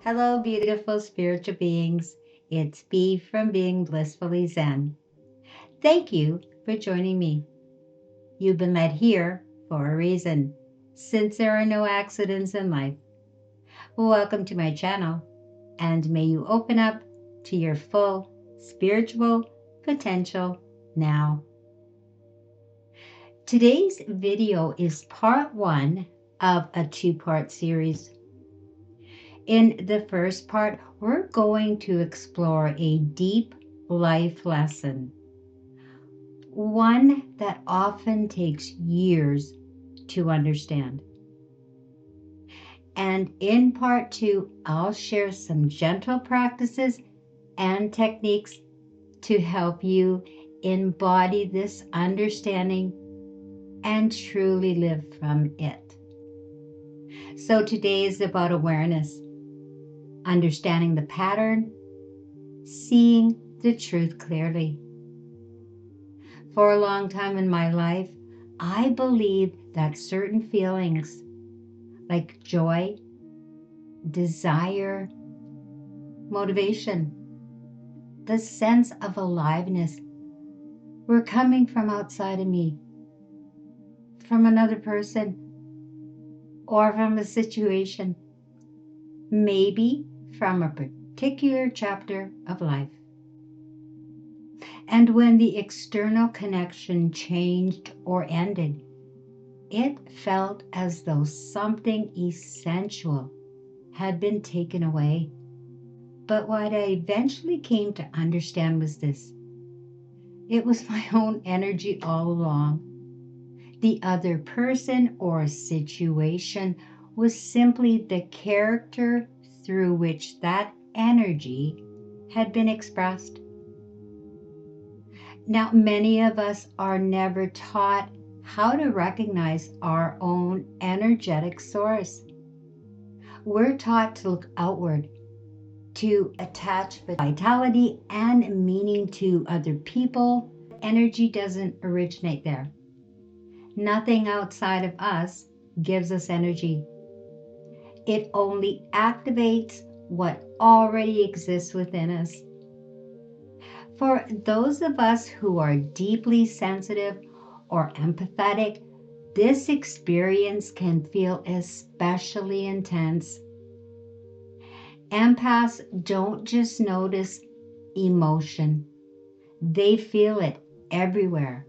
Hello, beautiful spiritual beings. It's B from Being Blissfully Zen. Thank you for joining me. You've been led here for a reason, since there are no accidents in life. Welcome to my channel, and may you open up to your full spiritual potential now. Today's video is part one of a two-part series. In the first part, we're going to explore a deep life lesson, one that often takes years to understand. And in part two, I'll share some gentle practices and techniques to help you embody this understanding and truly live from it. So today is about awareness, understanding the pattern, seeing the truth clearly. For a long time in my life, I believed that certain feelings like joy, desire, motivation, the sense of aliveness were coming from outside of me, from another person, or from a situation, maybe from a particular chapter of life. And when the external connection changed or ended, it felt as though something essential had been taken away. But what I eventually came to understand was this: it was my own energy all along. The other person or situation was simply the character through which that energy had been expressed. Now, many of us are never taught how to recognize our own energetic source. We're taught to look outward, to attach vitality and meaning to other people. Energy doesn't originate there. Nothing outside of us gives us energy. It only activates what already exists within us. For those of us who are deeply sensitive or empathetic, this experience can feel especially intense. Empaths don't just notice emotion, they feel it everywhere.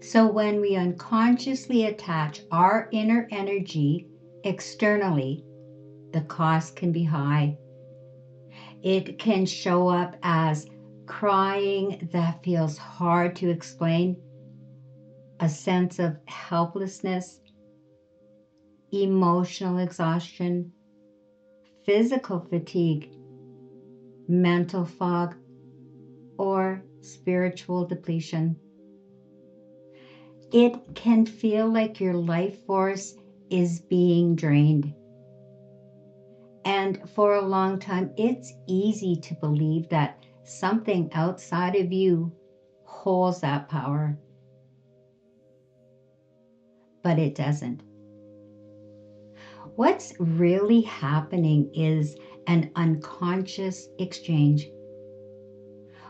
So when we unconsciously attach our inner energy externally, the cost can be high. It can show up as crying that feels hard to explain, a sense of helplessness, emotional exhaustion, physical fatigue, mental fog, or spiritual depletion. It can feel like your life force is being drained. And for a long time, it's easy to believe that something outside of you holds that power. But it doesn't. What's really happening is an unconscious exchange.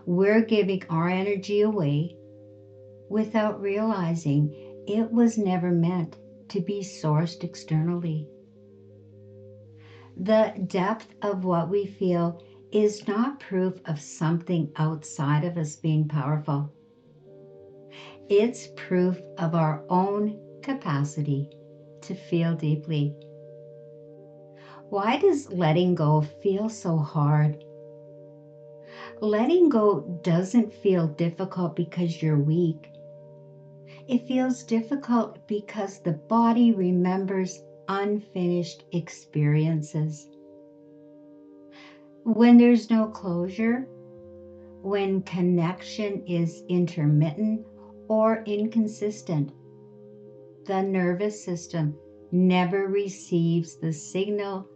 We're giving our energy away without realizing it was never meant to be sourced externally. The depth of what we feel is not proof of something outside of us being powerful. It's proof of our own capacity to feel deeply. Why does letting go feel so hard? Letting go doesn't feel difficult because you're weak. It feels difficult because the body remembers unfinished experiences. When there's no closure, when connection is intermittent or inconsistent, the nervous system never receives the signal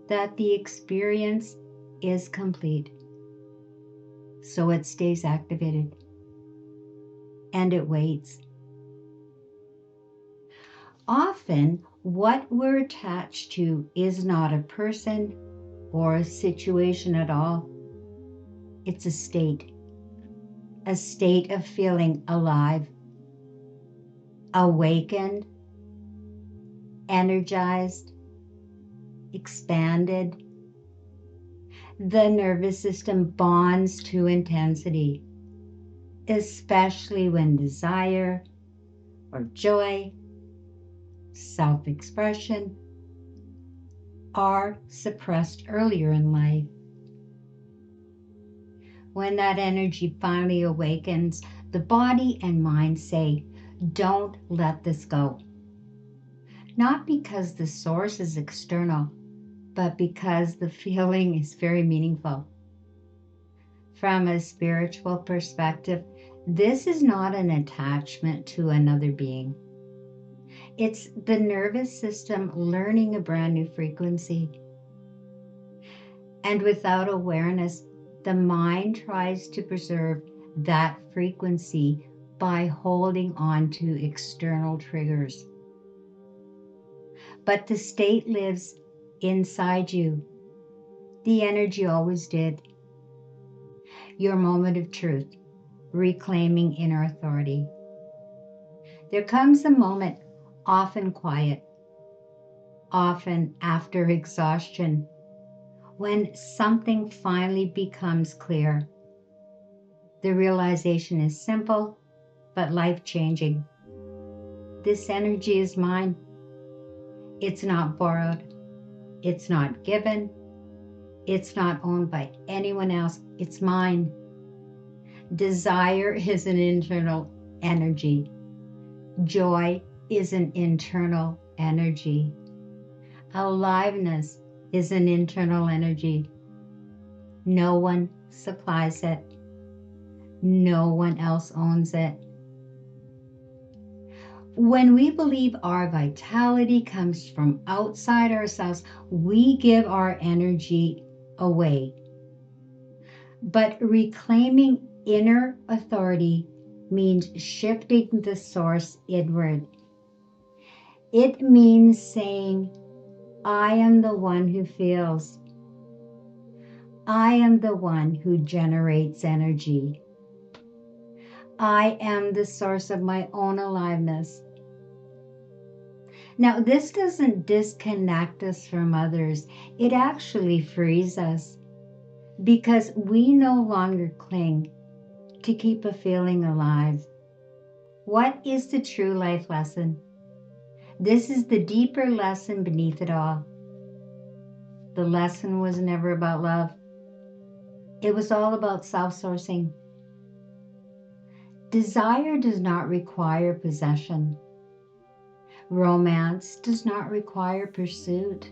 that the experience is complete. So it stays activated and it waits. Often, What we're attached to is not a person or a situation at all. It's a state of feeling alive, awakened, energized, expanded. The nervous system bonds to intensity, especially when desire or joy, self-expression are suppressed earlier in life. When that energy finally awakens, the body and mind say, don't let this go. Not because the source is external, but because the feeling is very meaningful. From a spiritual perspective, this is not an attachment to another being. It's the nervous system learning a brand new frequency. And without awareness, the mind tries to preserve that frequency by holding on to external triggers. But the state lives inside you. The energy always did. Your moment of truth, reclaiming inner authority. There comes a moment, often quiet, often after exhaustion, when something finally becomes clear. The realization is simple, but life-changing. This energy is mine. It's not borrowed. It's not given. It's not owned by anyone else. It's mine. Desire is an internal energy. Joy is an internal energy. Aliveness is an internal energy. No one supplies it. No one else owns it. When we believe our vitality comes from outside ourselves, we give our energy away. But reclaiming inner authority means shifting the source inward. It means saying, I am the one who feels. I am the one who generates energy. I am the source of my own aliveness. Now, this doesn't disconnect us from others. It actually frees us because we no longer cling to keep a feeling alive. What is the true life lesson? This is the deeper lesson beneath it all. The lesson was never about love. It was all about self-sourcing. Desire does not require possession. Romance does not require pursuit.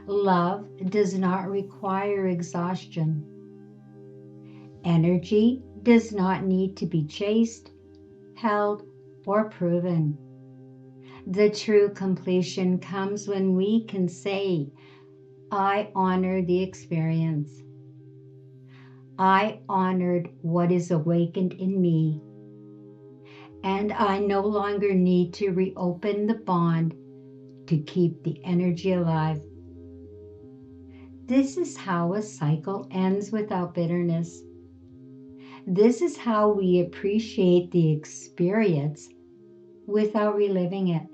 Love does not require exhaustion. Energy does not need to be chased, held, or proven. The true completion comes when we can say, I honor the experience. I honored what is awakened in me, and I no longer need to reopen the bond to keep the energy alive. This is how a cycle ends without bitterness. This is how we appreciate the experience without reliving it.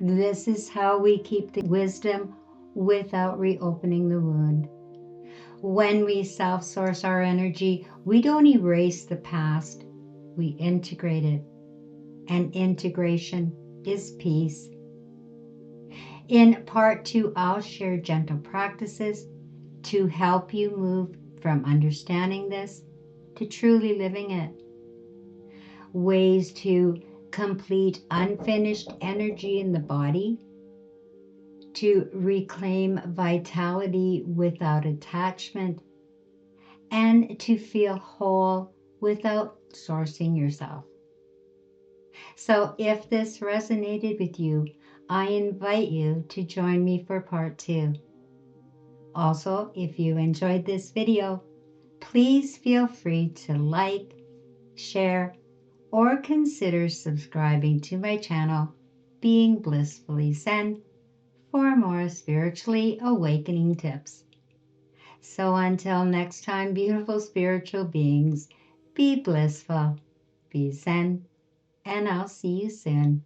This is how we keep the wisdom without reopening the wound. When we self-source our energy, we don't erase the past, we integrate it. And integration is peace. In part 2, I'll share gentle practices to help you move from understanding this to truly living it. Ways to complete unfinished energy in the body, to reclaim vitality without attachment, and to feel whole without sourcing yourself. So if this resonated with you, I invite you to join me for part 2. Also, if you enjoyed this video, please feel free to like, share, or consider subscribing to my channel. being blissfully zen for more spiritually awakening tips. So until next time, beautiful spiritual beings, be blissful, be zen, and I'll see you soon.